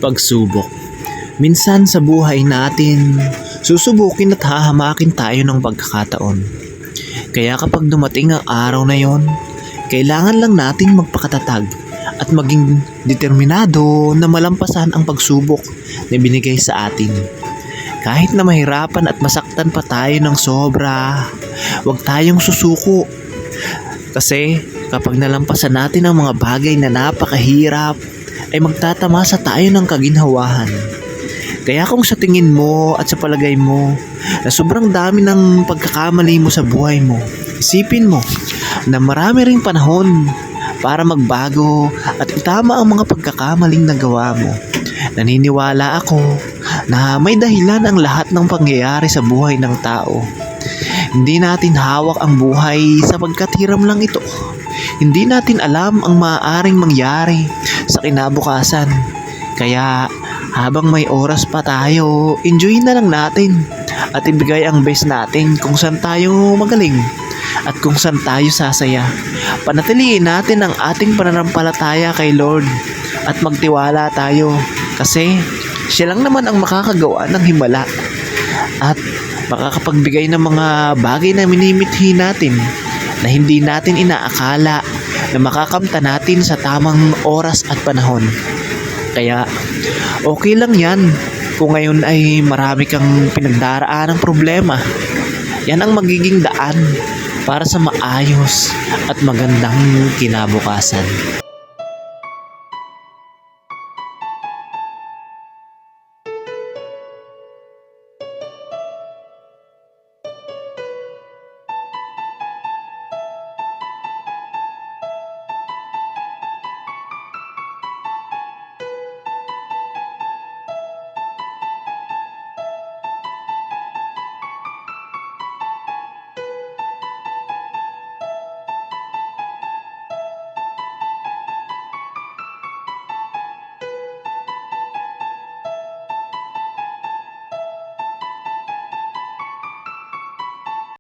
Pagsubok. Minsan sa buhay natin, susubukin at hahamakin tayo ng pagkakataon. Kaya kapag dumating ang araw na yon, kailangan lang natin magpakatatag at maging determinado na malampasan ang pagsubok na binigay sa atin. Kahit na mahirapan at masaktan pa tayo ng sobra, huwag tayong susuko. Kasi kapag nalampasan natin ang mga bagay na napakahirap, ay magtatamasa tayo ng kaginhawahan. Kaya kung sa tingin mo at sa palagay mo na sobrang dami ng pagkakamali mo sa buhay mo, isipin mo na marami ring panahon para magbago at itama ang mga pagkakamaling nagawa mo. Naniniwala ako na may dahilan ang lahat ng pangyayari sa buhay ng tao. Hindi natin hawak ang buhay sapagkat hiram lang ito. Hindi natin alam ang maaaring mangyari sa kinabukasan. Kaya habang may oras pa tayo, enjoy na lang natin at ibigay ang best natin kung saan tayo magaling at kung saan tayo sasaya. Panatiliin natin ang ating pananampalataya kay Lord at magtiwala tayo kasi siya lang naman ang makakagawa ng himala at makakapagbigay ng mga bagay na minimithi natin na hindi natin inaakala na makakamta natin sa tamang oras at panahon. Kaya okay lang yan kung ngayon ay marami kang pinagdaraan ng problema. Yan ang magiging daan para sa maayos at magandang kinabukasan.